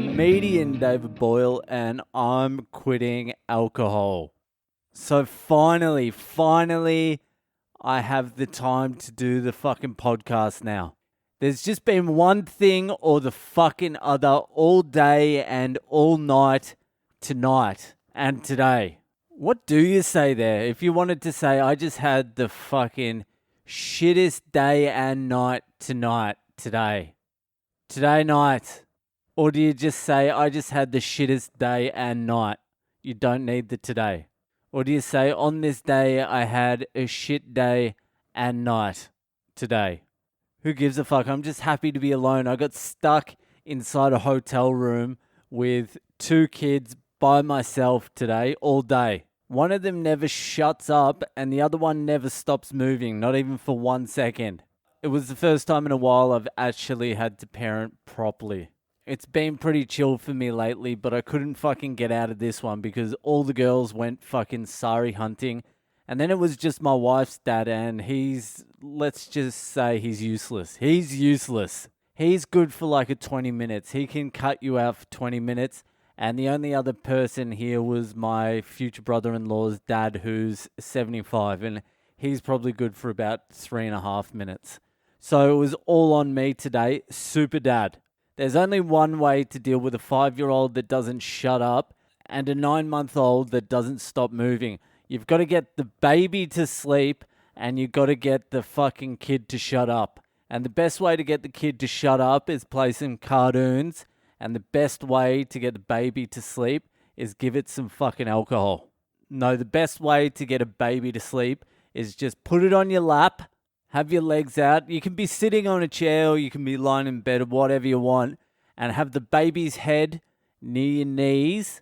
comedian David Boyle, and I'm quitting alcohol. So finally, I have the time to do the fucking podcast now. There's just been one thing or the fucking other all day and all night, tonight and today. What do you say there? If you wanted to say, I just had the fucking shittest day and night tonight, today night. Or do you just say, I just had the shittest day and night? You don't need the today. Or do you say, on this day, I had a shit day and night today? Who gives a fuck? I'm just happy to be alone. I got stuck inside a hotel room with 2 kids by myself today, all day. One of them never shuts up and the other one never stops moving, not even for 1 second. It was the first time in a while I've actually had to parent properly. It's been pretty chill for me lately, but I couldn't fucking get out of this one because all the girls went fucking sari hunting. And then it was just my wife's dad, and let's just say he's useless. He's useless. He's good for like a 20 minutes. He can cut you out for 20 minutes. And the only other person here was my future brother-in-law's dad, who's 75, and he's probably good for about 3.5 minutes. So it was all on me today. Super dad. There's only one way to deal with a 5-year-old that doesn't shut up and a 9-month-old that doesn't stop moving. You've got to get the baby to sleep and you've got to get the fucking kid to shut up. And the best way to get the kid to shut up is play some cartoons. And the best way to get the baby to sleep is give it some fucking alcohol. No, the best way to get a baby to sleep is just put it on your lap, have your legs out. You can be sitting on a chair or you can be lying in bed or whatever you want, and have the baby's head near your knees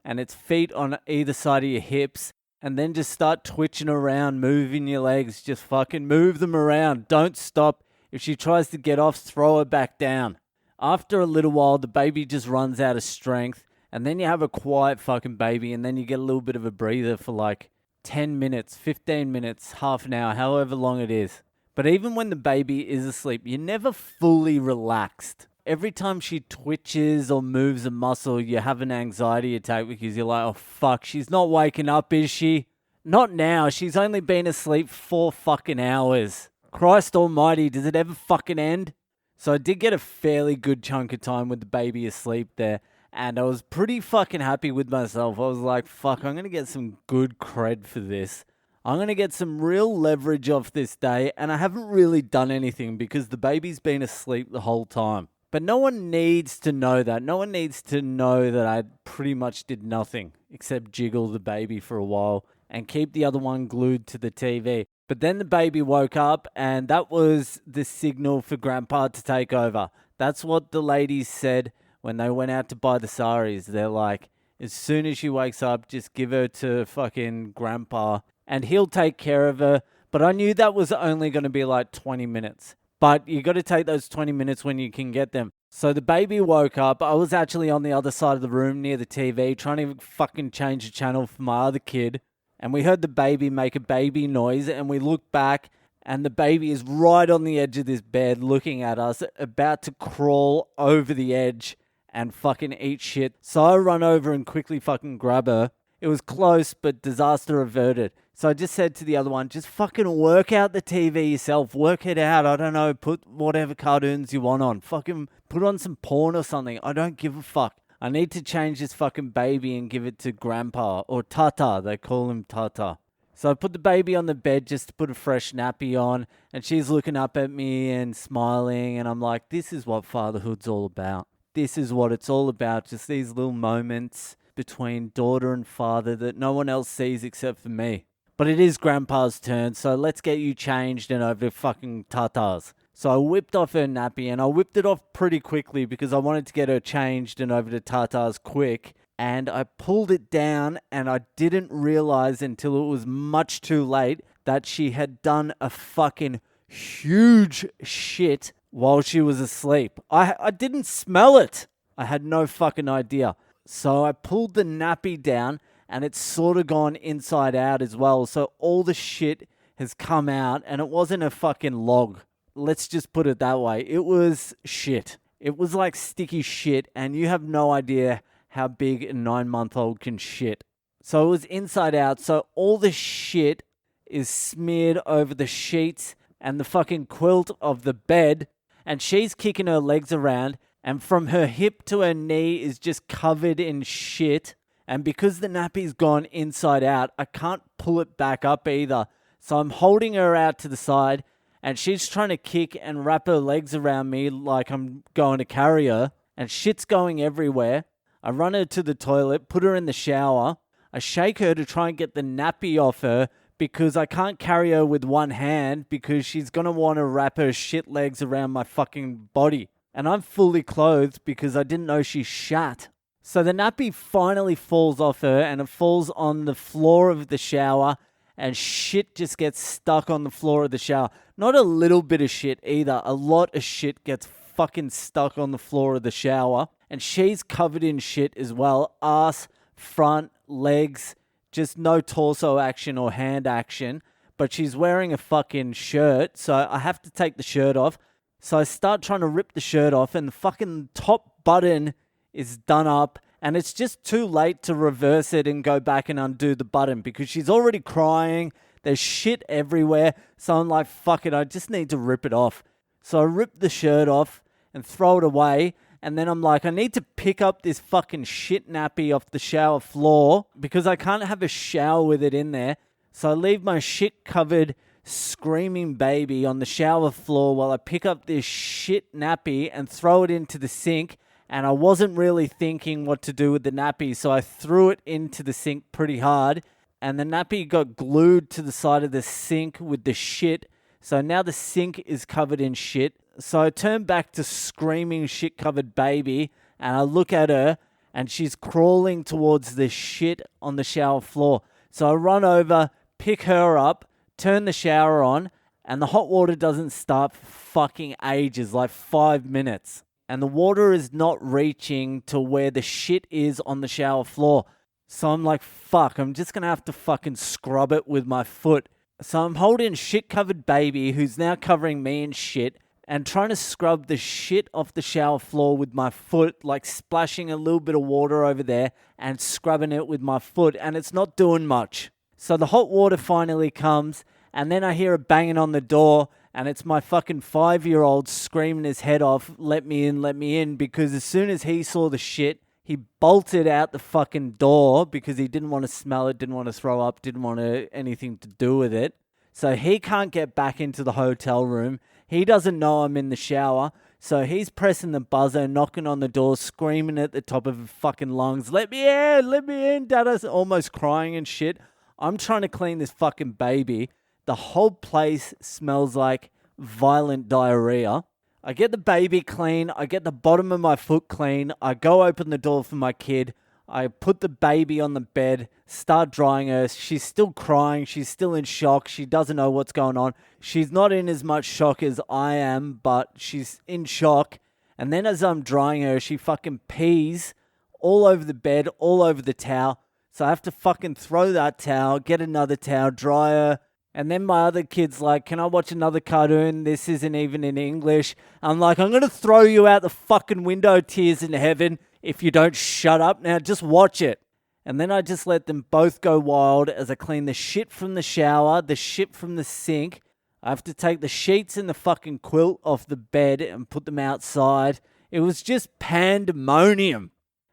and its feet on either side of your hips, and then just start twitching around, moving your legs. Just fucking move them around. Don't stop. If she tries to get off, throw her back down. After a little while, the baby just runs out of strength, and then you have a quiet fucking baby, and then you get a little bit of a breather for like 10 minutes, 15 minutes, half an hour, however long it is. But even when the baby is asleep, you're never fully relaxed. Every time she twitches or moves a muscle, you have an anxiety attack because you're like, oh fuck, she's not waking up, is she? Not now. She's only been asleep 4 fucking hours. Christ almighty, does it ever fucking end? So I did get a fairly good chunk of time with the baby asleep there, and I was pretty fucking happy with myself. I was like, fuck, I'm going to get some good cred for this. I'm going to get some real leverage off this day, and I haven't really done anything because the baby's been asleep the whole time. But no one needs to know that. No one needs to know that I pretty much did nothing except jiggle the baby for a while and keep the other one glued to the TV. But then the baby woke up, and that was the signal for Grandpa to take over. That's what the ladies said when they went out to buy the saris. They're like, as soon as she wakes up, just give her to fucking Grandpa and he'll take care of her. But I knew that was only going to be like 20 minutes. But you got to take those 20 minutes when you can get them. So the baby woke up. I was actually on the other side of the room near the TV trying to fucking change the channel for my other kid. And we heard the baby make a baby noise, and we looked back, and the baby is right on the edge of this bed looking at us, about to crawl over the edge and fucking eat shit. So I run over and quickly fucking grab her. It was close, but disaster averted. So I just said to the other one, just fucking work out the TV yourself. Work it out. I don't know, put whatever cartoons you want on. Fucking put on some porn or something. I don't give a fuck. I need to change this fucking baby and give it to Grandpa, or Tata. They call him Tata. So I put the baby on the bed just to put a fresh nappy on, and she's looking up at me and smiling, and I'm like, this is what fatherhood's all about. This is what it's all about, just these little moments between daughter and father that no one else sees except for me. But it is Grandpa's turn, so let's get you changed and over fucking Tata's. So I whipped off her nappy, and I whipped it off pretty quickly because I wanted to get her changed and over to Tata's quick. And I pulled it down, and I didn't realize until it was much too late that she had done a fucking huge shit while she was asleep. I didn't smell it. I had no fucking idea. So I pulled the nappy down, and it's sort of gone inside out as well. So all the shit has come out, and it wasn't a fucking log. Let's just put it that way. It was shit. It was like sticky shit, and you have no idea how big a 9-month-old can shit. So it was inside out, so all the shit is smeared over the sheets and the fucking quilt of the bed, and she's kicking her legs around, and from her hip to her knee is just covered in shit. And because the nappy's gone inside out, I can't pull it back up either. So I'm holding her out to the side, and she's trying to kick and wrap her legs around me like I'm going to carry her, and shit's going everywhere. I run her to the toilet, put her in the shower. I shake her to try and get the nappy off her because I can't carry her with one hand because she's going to want to wrap her shit legs around my fucking body. And I'm fully clothed because I didn't know she shat. So the nappy finally falls off her and it falls on the floor of the shower, and shit just gets stuck on the floor of the shower. Not a little bit of shit either. A lot of shit gets fucking stuck on the floor of the shower. And she's covered in shit as well. Ass, front, legs, just no torso action or hand action. But she's wearing a fucking shirt, so I have to take the shirt off. So I start trying to rip the shirt off, and the fucking top button is done up, and it's just too late to reverse it and go back and undo the button because she's already crying. There's shit everywhere. So I'm like, fuck it, I just need to rip it off. So I rip the shirt off and throw it away. And then I'm like, I need to pick up this fucking shit nappy off the shower floor because I can't have a shower with it in there. So I leave my shit covered screaming baby on the shower floor while I pick up this shit nappy and throw it into the sink. And I wasn't really thinking what to do with the nappy, so I threw it into the sink pretty hard. And the nappy got glued to the side of the sink with the shit. So now the sink is covered in shit. So I turn back to screaming shit-covered baby, and I look at her, and she's crawling towards the shit on the shower floor. So I run over, pick her up, turn the shower on, and the hot water doesn't start for fucking ages, like 5 minutes. And the water is not reaching to where the shit is on the shower floor. So I'm like, fuck, I'm just going to have to fucking scrub it with my foot. So I'm holding shit-covered baby, who's now covering me in shit, and trying to scrub the shit off the shower floor with my foot, like splashing a little bit of water over there and scrubbing it with my foot, and it's not doing much. So the hot water finally comes, and then I hear a banging on the door, and it's my fucking 5-year-old screaming his head off, let me in, because as soon as he saw the shit, he bolted out the fucking door because he didn't want to smell it, didn't want to throw up, didn't want anything to do with it. So he can't get back into the hotel room. He doesn't know I'm in the shower. So he's pressing the buzzer, knocking on the door, screaming at the top of his fucking lungs, let me in, Dada's almost crying and shit. I'm trying to clean this fucking baby. The whole place smells like violent diarrhea. I get the baby clean. I get the bottom of my foot clean. I go open the door for my kid. I put the baby on the bed, start drying her. She's still crying. She's still in shock. She doesn't know what's going on. She's not in as much shock as I am, but she's in shock. And then as I'm drying her, she fucking pees all over the bed, all over the towel. So I have to fucking throw that towel, get another towel, dry her. And then my other kid's like, can I watch another cartoon? This isn't even in English. I'm like, I'm going to throw you out the fucking window, Tears in Heaven, if you don't shut up now. Just watch it. And then I just let them both go wild as I clean the shit from the shower, the shit from the sink. I have to take the sheets and the fucking quilt off the bed and put them outside. It was just pandemonium.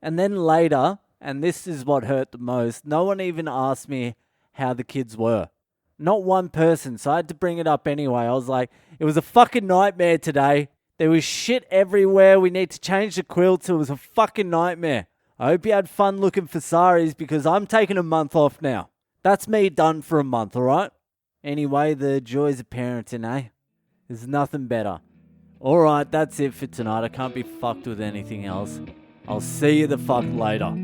And then later, and this is what hurt the most, no one even asked me how the kids were. Not one person, so I had to bring it up anyway. I was like, it was a fucking nightmare today. There was shit everywhere. We need to change the quilts. It was a fucking nightmare. I hope you had fun looking for saris because I'm taking a month off now. That's me done for a month, all right? Anyway, the joys of parenting, eh? There's nothing better. All right, that's it for tonight. I can't be fucked with anything else. I'll see you the fuck later.